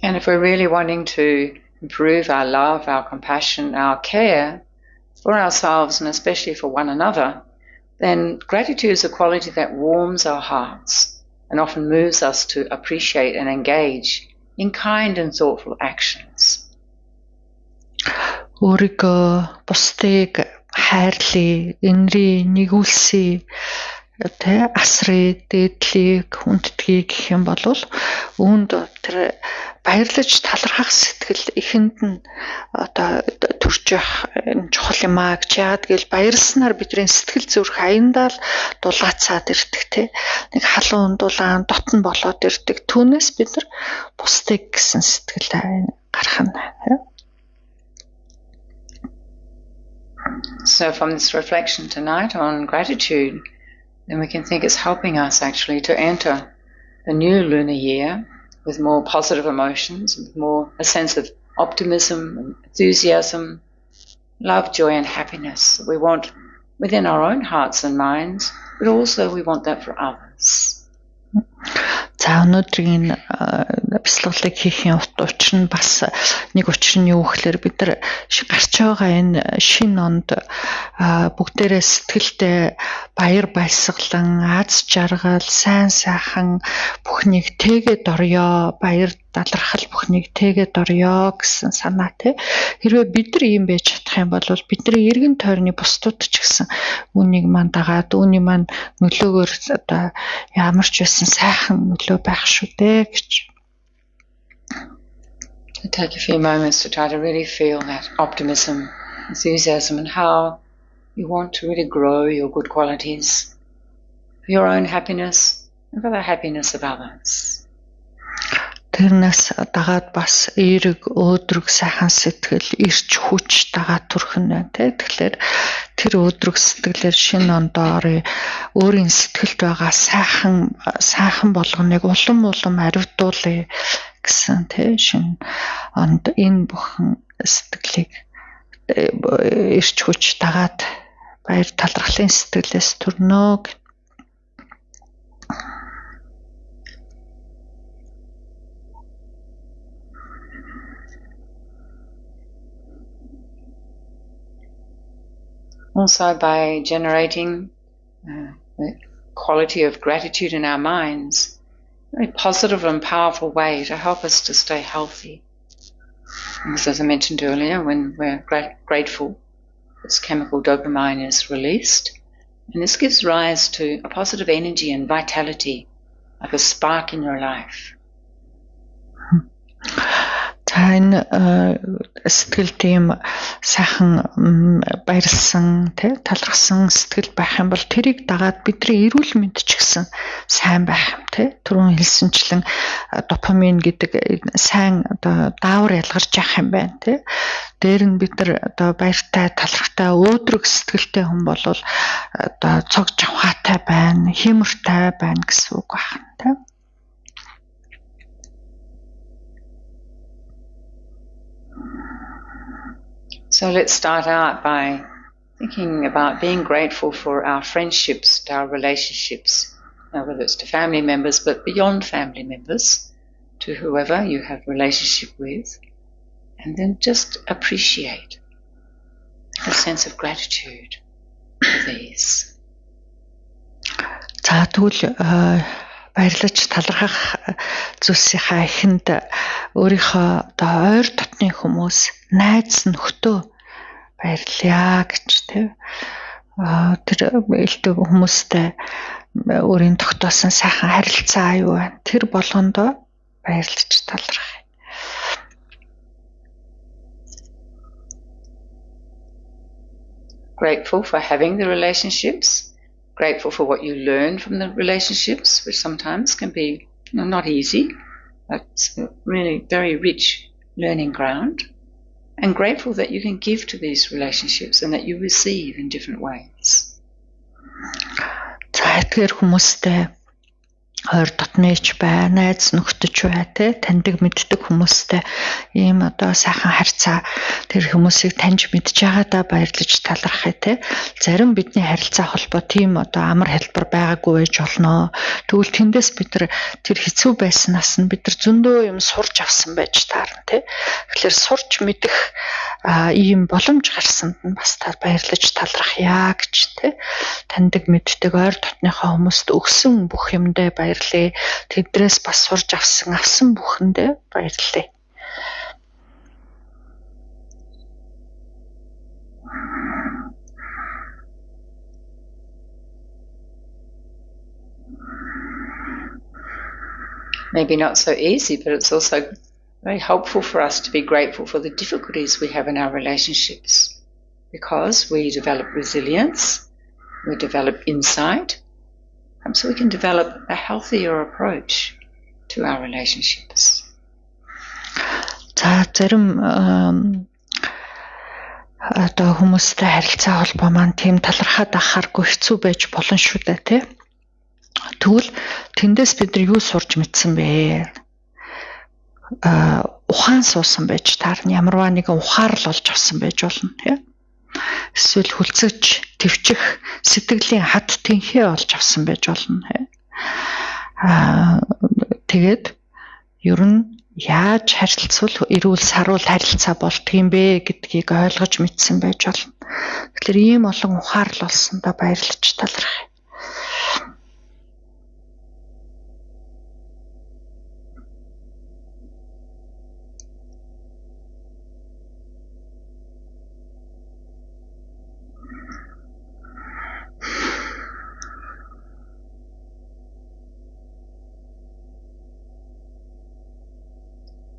And if we're really wanting to improve our love, our compassion, our care for ourselves and especially for one another, then gratitude is a quality that warms our hearts and often moves us to appreciate and engage in kind and thoughtful actions. Өөрийгөө бусдыг хайрлая, энэрийг нэгүүлсэй, тэ асрыг, дээдлийг, хүндэтгийг гэх юм бол үүнд тэр баярлаж талархах сэтгэл ихэнд нь одоо төрж явах чухал юм аа гэж яагаад гэвэл баярлснаар бидний сэтгэл зүрх аяндаа л дулаацаад ирдэг те нэг халуун дулаан дотн болоод ирдэг түүнээс бид нар бусдыг гэсэн сэтгэл гарах нь So from this reflection tonight on gratitude, then we can think it's helping us actually to enter the new lunar year with more positive emotions, with more a sense of optimism, enthusiasm, love, joy and happiness that we want within our own hearts and minds, but also we want that for others. За өнөөдрийн бяцлаглалыг хийхийн учир нь бас нэг учир нь юу гэхээр бид нар гарч байгаа энэ шинэ онд бүгдээрээ сэтгэлдээ баяр баясгалан аз жаргал сайн сайхан бүхнийг тэгээд орё баяр талархал бүхнийг тэгээд орё гэсэн санаа тий хэрвээ бид нар ийм байж чадах юм бол бидний эргэн тойрны бусдууд ч гэсэн үүнийг маань дагаад үүний маань нөлөөгөөр одоо ямар ч байсан сайхан нөлөө байх шүү дээ гэж. Take a few moments to try to really feel that optimism, enthusiasm and how you want to really grow your good qualities for your own happiness and for the happiness of others. Тэрнээс дагаад бас эерэг өөдрөг сайхан сэтгэл ирч хүч дагаад төрөх нь тий. Тэгэхээр тэр өөдрөг сэтгэлээр шинэ ондоо орё өөрийн сэтгэлд байгаа сайхан болгоныг улам аривдуулъя гэсэн тий шинэ онд энэ бүхэн сэтгэлийг ирч хүч дагаад баяр талархлын сэтгэлээс төрнө. Also by generating the quality of gratitude in our minds, a very positive and powerful way to help us to stay healthy. And as I mentioned earlier, when we're grateful, this chemical dopamine is released, and this gives rise to a positive energy and vitality, like a spark in your life. Энэ сэтгэл тийм сайхан баярлсан тий талархсан сэтгэл байх юм бол тэрийг дагаад бидний эрүүл мэнд ч гэсэн сайн байх юм тий түрүүн хэлсэнчлэн допамин гэдэг сайн одоо даавар ялгарч явах юм байна тий дээр нь бид нар одоо баяртай талархтай өөдрөг сэтгэлтэй хүн бол одоо цог жавхаатай байна хиймэртэй байна гэсэн үг байна тий. So let's start out by thinking about being grateful for our friendships, our relationships, whether it's to family members, but beyond family members, to whoever you have a relationship with, and then just appreciate a sense of gratitude for these. За тэгвэл баярлаж талархах зүйлсийнхаа эхэнд өөрийнхөө одоо ойр дотны хүмүүс найз нөхдөө баярлая гэж тий. Тэр элдэг хүмүүстэй өөрийн тогтоосон сайхан харилцаа аюу байна. Тэр болгондоо баярлаж талархах. Grateful for having the relationships. Grateful for what you learn from the relationships, which sometimes can be not easy, but it's really very rich learning ground. And grateful that you can give to these relationships and that you receive in different ways. За тэгэхээр хүмүүстэй ойр дотныч бай, найз нөхдөж бай, таньдаг мэддэг хүмүүстэй ийм одоо сайхан харьцаа тэр хүмүүсийг таньж мэдж байгаадаа баярлаж талархъя те. Зарим бидний харилцаа холбоо тийм одоо амар хэлбэр байгаагүй байж болно. Тэгвэл тэндээс бид тэр хэцүү байснаас нь бид зөндөө юм сурж авсан байж таарна те. Тэгэхээр сурч мэдэх ийм боломж гарсанд нь бас та баярлаж талархъя гэж те. Таньдаг мэддэг ойр дотныхоо хүмүүст өгсөн бүх юмдээ баярлая. Тэдрээс бас сурж авсан бүхэндээ баярлая. maybe not so easy, but it's also very helpful for us to be grateful for the difficulties we have in our relationships, because we develop resilience, we develop insight, and so we can develop a healthier approach to our relationships. За зарим одоо хүмүүстэй харилцаа холбоо маань тийм талархаад ахааргүй хэцүү байж болно шүү дээ, тий. Тэгвэл тэндээс бид нар юу сурч мэдсэн бэ? Ухаан суусан байж таарна, ямарваа нэгэн ухаарл олж авсан байж болно, тий. Эсвэл хүлцэж, твчих, сэтгэлийн хад тэнхээ олж авсан байж болно, тий. Тэгээд ер нь яаж харилцвал эрүүл саруул харилцаа болдгийм бэ гэдгийг ойлгож мэдсэн байж болно. Тэгэхээр ийм олон ухаарл олсондоо баярлаж талархъя.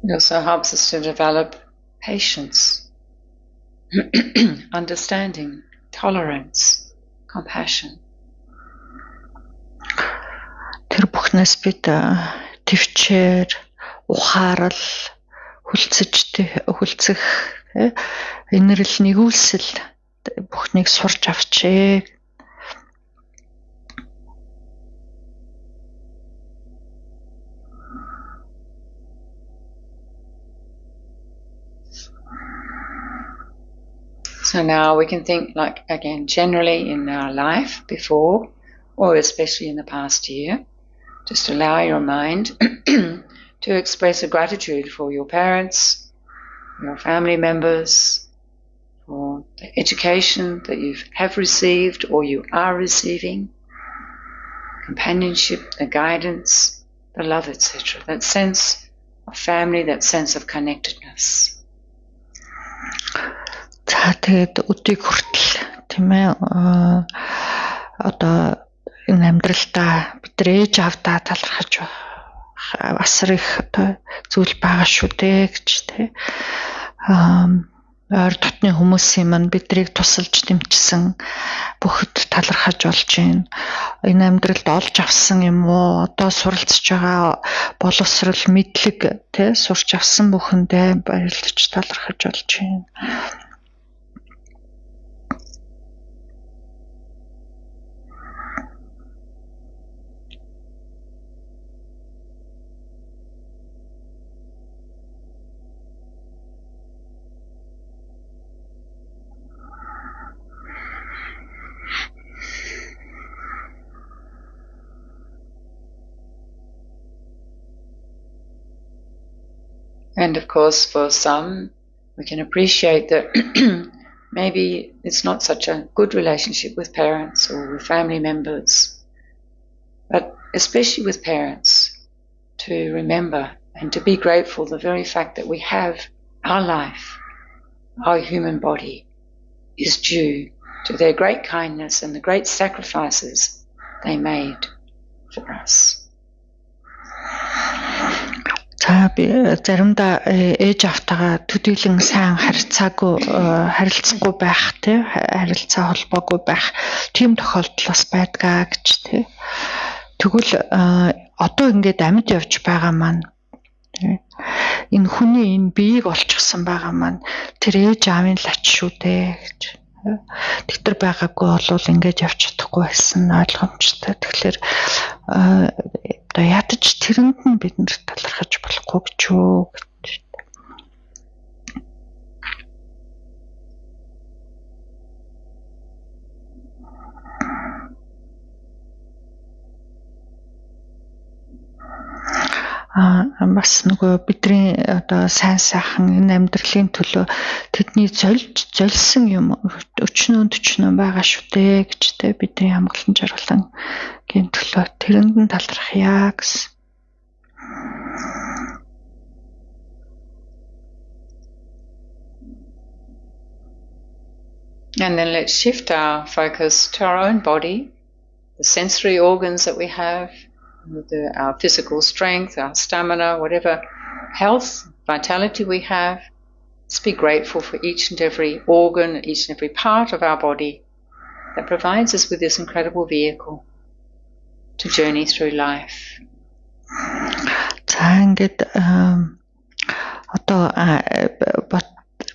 It also helps us to develop patience, understanding, tolerance, compassion. Тэр бүхнээс бид төвчээр, ухаарал, хүлцэх, инэрл нэгүүлсэл бүхнийг сурч авчээ. So now we can think, like, again, generally in our life before, or especially in the past year, just allow your mind to express a gratitude for your parents, your family members, for the education that you have received or you are receiving, companionship, the guidance, the love, etc. That sense of family, that sense of connectedness. За тэгээд өдийг хүртэл тийм ээ одоо энэ амьдралдаа бид ээж авдаа талархаж асар их одоо зүйл байгаа шүү дээ гэж тий. Ойр дотны хүмүүсийн маань бидрийг тусалж дэмжсэн бүхэд талархаж болж байна. Энэ амьдралд олж авсан юм уу? Одоо суралцж байгаа боловсрал, мэдлэг тий сурч авсан бүхэндээ баярлаж талархаж болж байна. And of course, for some, we can appreciate that maybe it's not such a good relationship with parents or with family members, but especially with parents, to remember and to be grateful the very fact that we have our life, our human body, is due to their great kindness and the great sacrifices they made for us. За би заримдаа ээж автагаа төдийлөн сайн харилцахгүй байх тий харилцаа холбоогүй байх тийм тохиолдол бас байдгаа гэж тий. Тэгвэл одоо ингээд амьд явж байгаа маань энэ хүний энэ биеийг олчихсан байгаа маань тэр ээж аавын лач шүү дээ гэж. Тэгтэр байгаагүй болвол ингээд явж чадахгүй байсан ойлгомжтой. Тэгэхээр одоо ядаж тэрэнд нь бид нэр талархаж болохгүй гэж юу гэж. Бас нөгөө бидний одоо сайн сайхан энэ амьдралын төлөө тэдний золсон юм өчнөө байгаа шүү дээ гэж тэ бидний хамгаалан жаргалангийн төлөө тэрэнд нь талархъя гэсэн. And then let's shift our focus to our own body, the sensory organs that we have, our physical strength, our stamina, whatever health, vitality we have. Let's be grateful for each and every organ, each and every part of our body that provides us with this incredible vehicle to journey through life. За ингээд одоо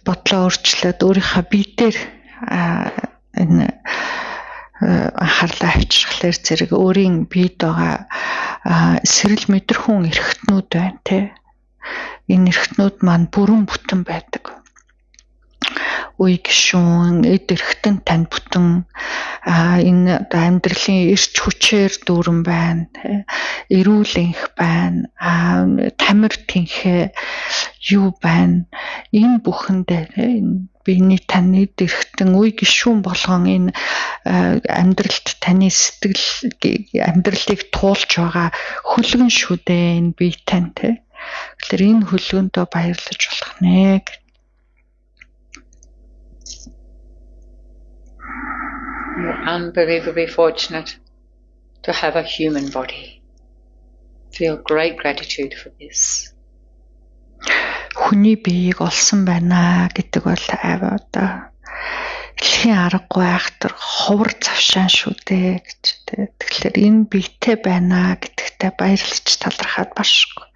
бодлоо өөрчлөөд өөрийнхөө бие дээр энэ анхаарлаа авчрахлаар зэрэг өөрийн биед байгаа сэрэл мэдрэхүүн эрхтнүүд байна те. Энэ эрхтнүүд маань бүрэн бүтэн байдаг. Үе гишүүн, эд эрхтэн тань бүтэн энэ амьдралын эрч хүчээр дүүрэн байна те. Эрүүл энх байна, тамир тэнхээ юу байна. Энэ бүхэндээ энэ биений таны эрхтэн үе гишүүн болгон энэ амьдралд таны сэтгэл амьдралыг туулж байгаа хөлгөн шүү дээ энэ бие тань те. Тэгэхээр энэ хөлгөндөө баярлаж болох нэ. You're unbelievably fortunate to have a human body. Feel great gratitude for this. Хүний биеийг олсон байна гэдэг бол одоо дэлхийн аргагүй айхтар ховор завшаан шүү дээ гэж тэ. Тэгэхээр энэ биетэй байна гэдэгтээ баярлаж талархаад башгүй.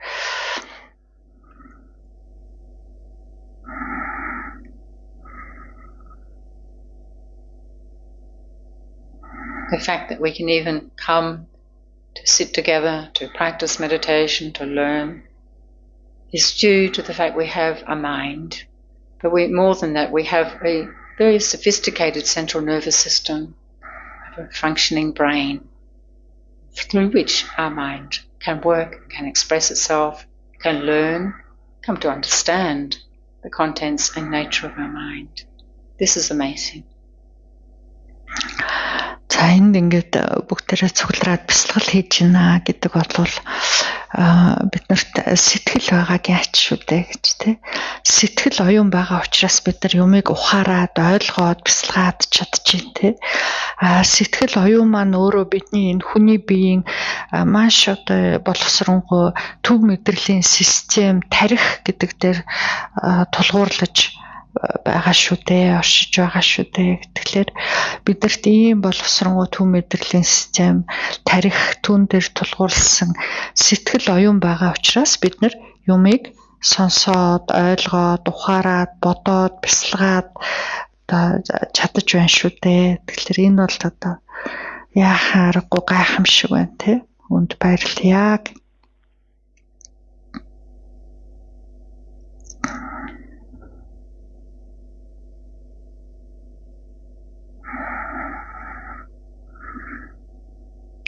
The fact that we can even come to sit together, to practice meditation, to learn, is due to the fact we have a mind. But more than that, we have a very sophisticated central nervous system, a functioning brain, through which our mind can work, can express itself, can learn, come to understand the contents and nature of our mind. This is amazing. За энд ингээд бүгдээрээ цуглараад бясалгал хийж байна гэдэг бол биднэрт сэтгэл байгаагийн ач шүү дээ гэж тий. Сэтгэл оюун байгаа учраас бид нар юмыг ухаарад, ойлгоод, бясалгаад чадчихээн тий. Сэтгэл оюун маань өөрөө бидний энэ хүний биеийн маш одоо боловсронгуй төв мэдрэлийн систем, тарих гэдэг дээр тулгуурлаж байгаа шүү дээ, оршиж байгаа шүү дээ. Тэгэхээр бидэрт ийм боловсронгуй төв мэдрэлийн систем, тарих түүн дээр тулгуурласан сэтгэл оюун байгаа учраас бид нар юмыг сонсоод, ойлгоод, ухаарад, бодоод, бясалгаад одоо чадаж байна шүү дээ. Тэгэхээр энэ бол одоо яахаа аргагүй гайхамшиг байна тий. Үнд баярлалаа.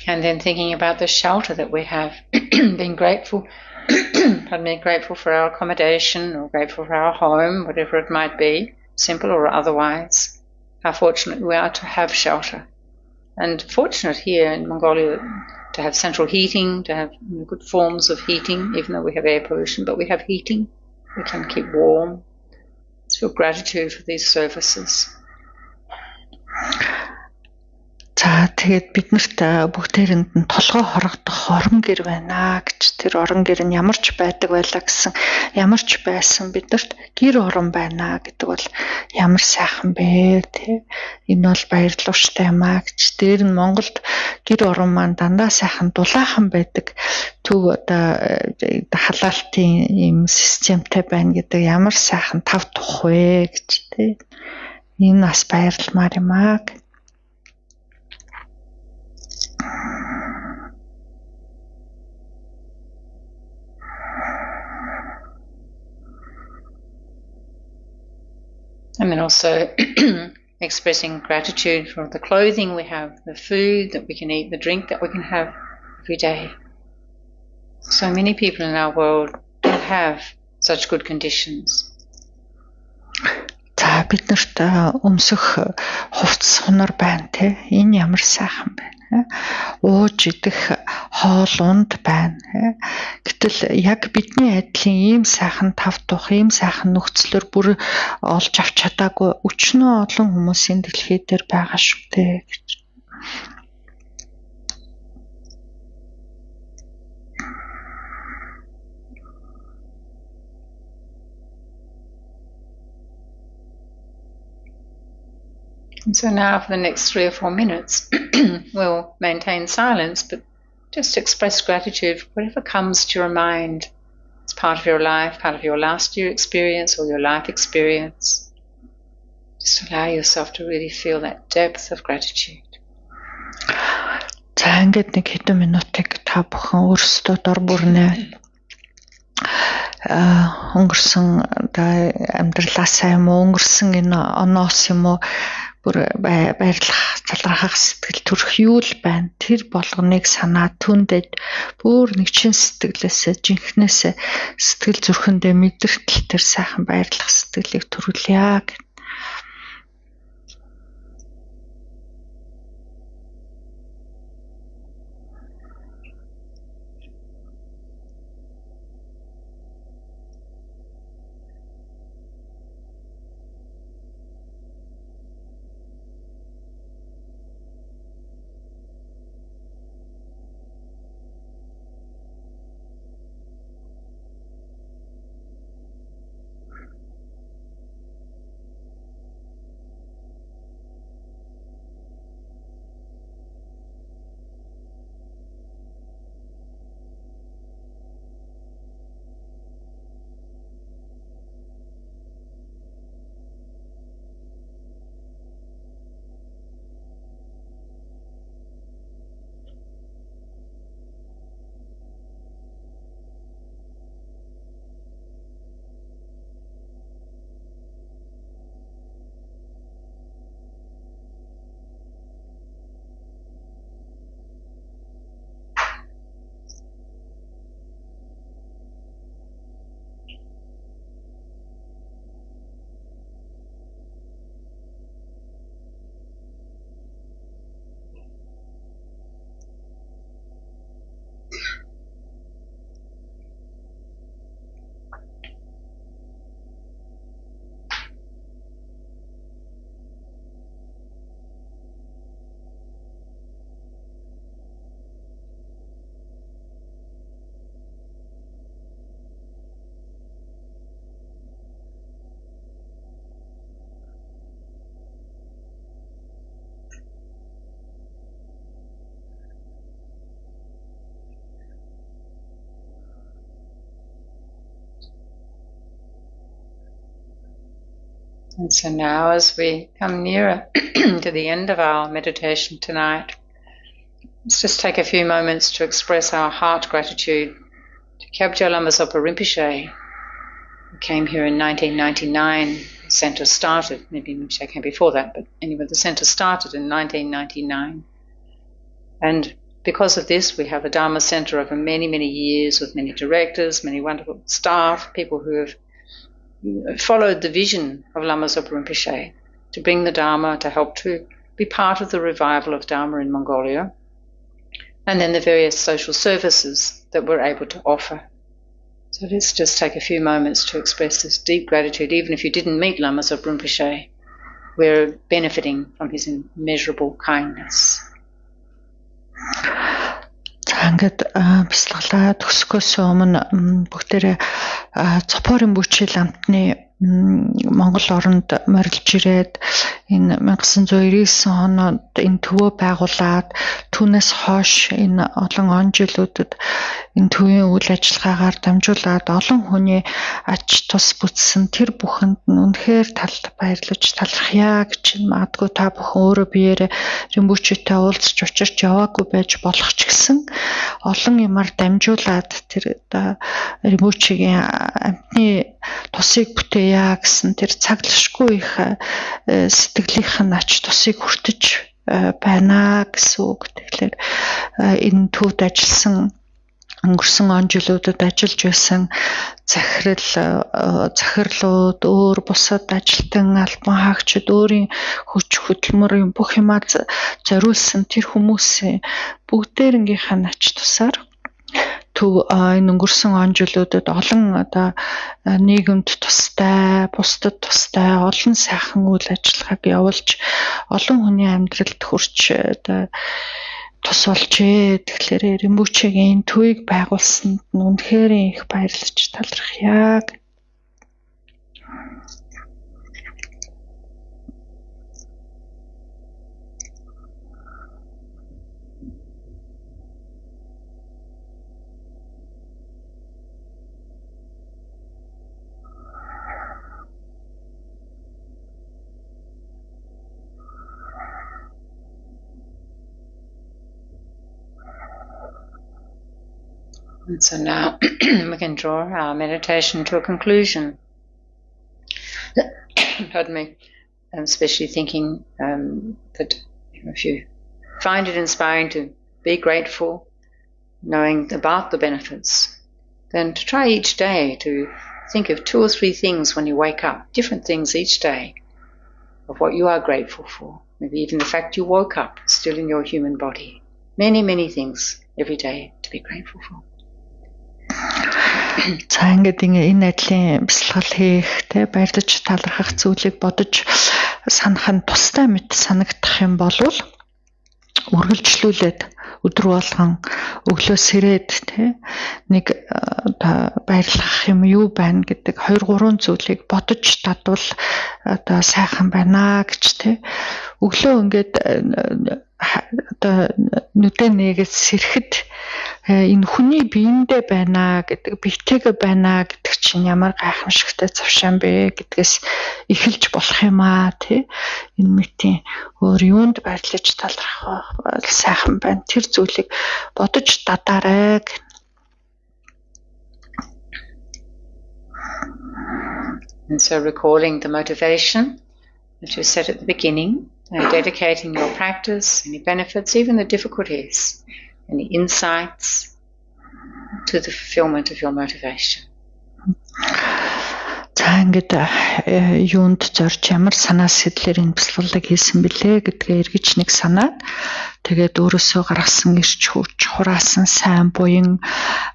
And then thinking about the shelter that we have, being grateful, grateful for our accommodation or grateful for our home, whatever it might be, simple or otherwise. How fortunate we are to have shelter. And fortunate here in Mongolia to have central heating, to have good forms of heating, even though we have air pollution, but we have heating. We can keep warm. Let's feel gratitude for these services. За тэгээд биднэрт бүгдээрэнд нь толгой хорогдох орон гэр байна гэж тэр орон гэр нь ямар ч байдаг байлаа гэсэн ямар ч байсан биднэрт гэр орон байна гэдэг бол ямар сайхан бэ тий. Энэ бол баярлууштай юм а гэж дээр нь Монголд гэр орон маань дандаа сайхан дулаахан байдаг төв одоо халаалтын юм системтэй байна гэдэг ямар сайхан тав тух вэ гэж тий. Энэ бас баярламаар юм а. And then also expressing gratitude for the clothing we have, the food that we can eat, the drink that we can have every day. So many people in our world don't have such good conditions. За биднэрт өмсөх хувцас хунар байна те. Энэ ямар сайхан байна. Ууж идэх хоол унд байна. Гэтэл яг бидний адилын ийм сайхан тав тух, ийм сайхан нөхцлөөр бүр олж авч чадаагүй өчнөө олон хүмүүсийн дэлхий дээр байгаа шүү дээ гэж. So now for the next 3 or 4 minutes, we'll maintain silence, but just express gratitude for whatever comes to your mind. It's part of your life, part of your last year experience or your life experience. Just allow yourself to really feel that depth of gratitude. За ингээд нэг хэдэн минутыг та бүхэн өөрсдөө дор бүрнээ өнгөрсөн амьдралаасаа юм уу өнгөрсөн энэ оноос юм уу бүр баярлах залрахах сэтгэл төрөх юу л байна тэр болгоныг санаа түндэд бүр нэг чин сэтгэлээсээ жинхнээсээ сэтгэл зүрхэндээ мэдэртэл тэр сайхан баярлах сэтгэлийг төрүүлье гэх. And so now as we come nearer to the end of our meditation tonight, let's just take a few moments to express our heart gratitude to Kyabdja Lama Zopa Rinpoche, who came here in 1999. The centre started, maybe Rinpoche came before that, but anyway, the centre started in 1999. And because of this, we have a Dharma centre over many, many years with many directors, many wonderful staff, people who have followed the vision of Lama Zopa Rinpoche to bring the Dharma, to help to be part of the revival of Dharma in Mongolia, and then the various social services that we're able to offer. So let's just take a few moments to express this deep gratitude. Even if you didn't meet Lama Zopa Rinpoche, we're benefiting from his immeasurable kindness. Ингээд бяцлаглаа төгсгөөс өмнө бүгдээрээ Цопорын бүчил амтны Монгол оронд морилж ирээд энэ 1999 онд энэ төвөө байгуулад түүнээс хойш энэ олон он жилүүдэд энэ төвийн үйл ажиллагаагаар дамжуулаад олон хүний ач тус бүтсэн тэр бүхэнд нь үнэхээр баярлаж талархъя гэж магадгүй та бүхэн өөрөө биеэрээ Римбүчтэй уулзч учирч яваагүй байж болох ч гэсэн олон юмар дамжуулаад тэр Римбүчгийн амтны тусыг бүтээе гэсэн тэр цаглашгүй их сэтгэлийнх нь ач тусыг хүртэж байна гэсэн үг. Тэгэхээр энэ төвд ажилласан өнгөрсөн он жилүүдэд ажиллаж байсан захирлууд, өөр бусад ажилтан албан хаагчид өөрийн хүч хөдөлмөрийн бүх юмаа зориулсан тэр хүмүүсийн бүгдээрнгийнхээ ач тусаар төв энэ өнгөрсөн он жилүүдэд олон нийгэмд тустай, бусдад тустай олон сайхан үйл ажиллагааг явуулж олон хүний амьдралд хүрч тус болжээ. Тэгэхээр Римбүчгийн төвийг байгуулсанд нь үнэхээр их баярлаж талархъя. And so now we can draw our meditation to a conclusion. Pardon me. Especially thinking that if you find it inspiring to be grateful, knowing about the benefits, then to try each day to think of 2 or 3 things when you wake up, different things each day of what you are grateful for. Maybe even the fact you woke up still in your human body. Many, many things every day to be grateful for. За ингээд энэ ажлын бясалгал хийхдээ баярлаж талархах зүйлийг бодож санах нь тустай мэт санагдах юм бол үргэлжлүүлээд өдөр болгон өглөөс ирээд нэг баярлах юм юу байна гэдэг 2-3 зүйлийг бодож дадвал одоо сайхан байна гэж өглөө ингээд одоо нүдэн нэгэд сэрэхэд энэ хүний биендээ байна гэдэг битээгээ байна гэдэг чинь ямар гайхамшигтай завшаан бэ гэдгээс эхэлж болох юм аа энэ мэтийн өөр юунд баярлаж талархах бол сайхан байна тэр зүйлийг бодож дадаарай. And so recalling the motivation that you set at the beginning, dedicating your practice, any benefits, even the difficulties, any insights to the fulfillment of your motivation. За ингээд юунд зорж ямар санаа сэтлэр энэ бясалгалыг хийсэн бэлээ гэдгээ эргэж нэг санаад тэгээд өөрөөсөө гаргасан ирч хүч хураасан сайн буян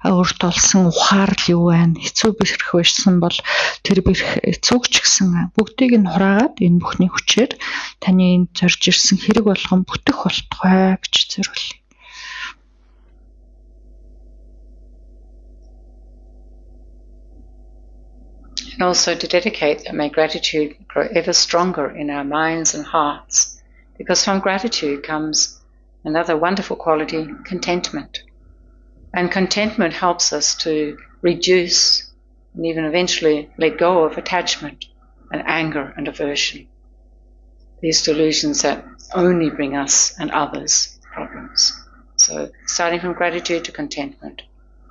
өөрт олсон ухаарл юу байна хэцүү бэрх байсан бол тэр бэрх эцүүгч гэсэн бүгдийг нь хураагаад энэ бүхний хүчээр таны энэ зорж ирсэн хэрэг болгон бүтэх болтугай гэж зориулъя. And also to dedicate that may gratitude grow ever stronger in our minds and hearts, because from gratitude comes another wonderful quality, contentment. And contentment helps us to reduce and even eventually let go of attachment and anger and aversion. These delusions that only bring us and others problems. So starting from gratitude to contentment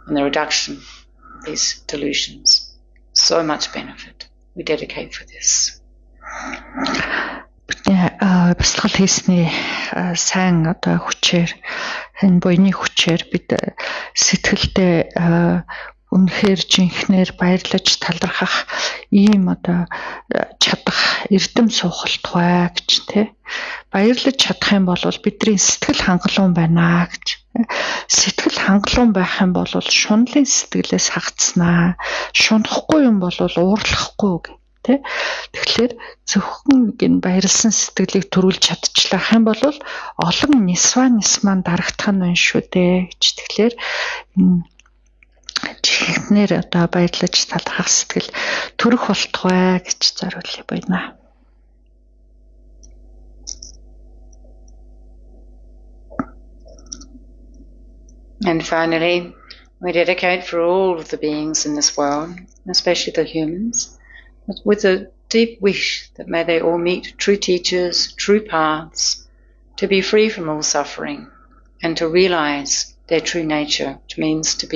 and the reduction of these delusions. So much benefit. We dedicate for this. Бясалгал хийсний сайн одоо хүчээр энэ буйны хүчээр бид сэтгэлдээ үнэхээр жинхнээр баярлаж талархах ийм одоо чадах эрдэм суухалтгай гэж баярлаж чадах юм бол бидний сэтгэл хангалуун байна гэж. Сэтгэл хангалуун байх юм бол шунлын сэтгэлээс хагацснаа. Шунахгүй юм бол уурлахгүй тэгэхээр зөвхөн гин баярлсан сэтгэлийг төрүүлж чадчихлах юм бол олон нисван дарагдах нь байна шүү дээ гэж. Тэгэхээр чихнэр одоо баярлаж талархах сэтгэл төрөх болтугай гэж зориулъя байна. And finally, we dedicate for all of the beings in this world, especially the humans, with a deep wish that may they all meet true teachers, true paths, to be free from all suffering and to realize their true nature, which means to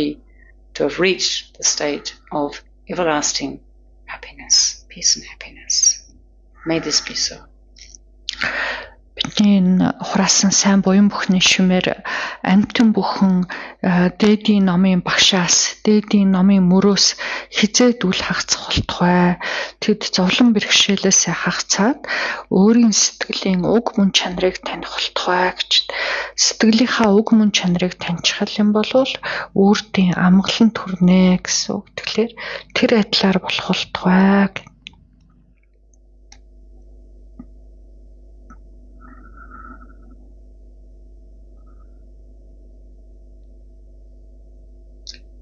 have reached the state of everlasting happiness, peace and happiness. May this be so. Бидний хураасан сайн буян бүхний шимээр амьтан бүхэн дээдийн номын багшаас, дээдийн номын мөрөөс хизээд үл хагацх болтугай. Тэд зовлон бэрхшээлээс хагацаад өөрийн сэтгэлийн уг мөн чанарыг таних болтугай гэж. Сэтгэлийнхаа уг мөн чанарыг таньчих юм бол өөртөө амгалан төрнэ гэсэн үг. Тэгэхээр тэр адилаар болох болтугай.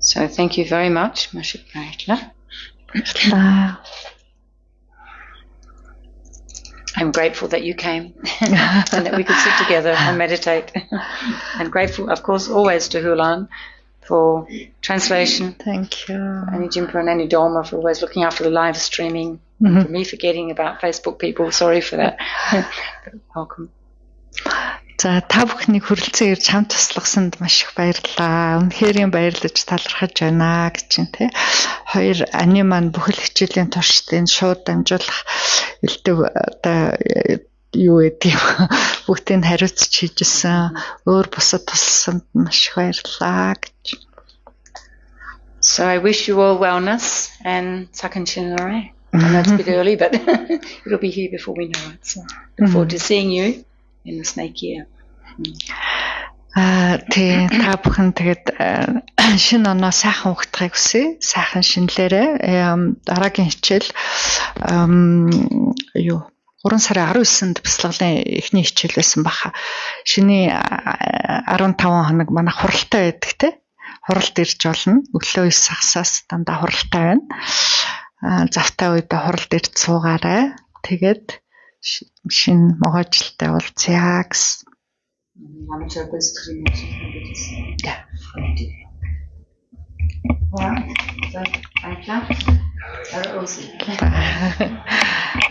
So thank you very much, Masha Praitla. I'm grateful that you came and that we could sit together and meditate. And grateful, of course, always to Hulan for translation. Thank you. Annie Jimpa and Annie Dolma for always looking after the live streaming. For me forgetting about Facebook people, sorry for that. Welcome. За та бүхний хүрэлцэн ирж хамт туслахсанд маш их баярлалаа. Үнэхээр баярлаж талархаж байна гэж чинь тий. Хоёр ани маань бүхэл хичээлийн туршдын шууд дамжуулах элдв одоо юу гэдэг бүгдийг хариуцж хийжсэн. Өөр бусад тусласанд маш их баярлалаа гэж. So I wish you all wellness and Sakanshinare. I know it's a bit early, but it'll be here before we know it. So look forward to seeing you in the snake year. Тэ та бүхэн тэгээд шинэ оноо сайхан ухтахыг хүсье. Сайхан шинэлээрээ дараагийн хичээл юу 3 сарын 19-нд бяцлаглалын эхний хичээл байсан баха. Шиний 15 хоног манай хуралтай байдаг те. Хуралд ирж болно. Өглөө 9 сагсаас дандаа хуралтай байна. Завтай үедээ хуралд ирж суугаарай. Тэгээд шинэ могоожилтай уулзъя гэсэн. Yeah. Wow. So, thank you.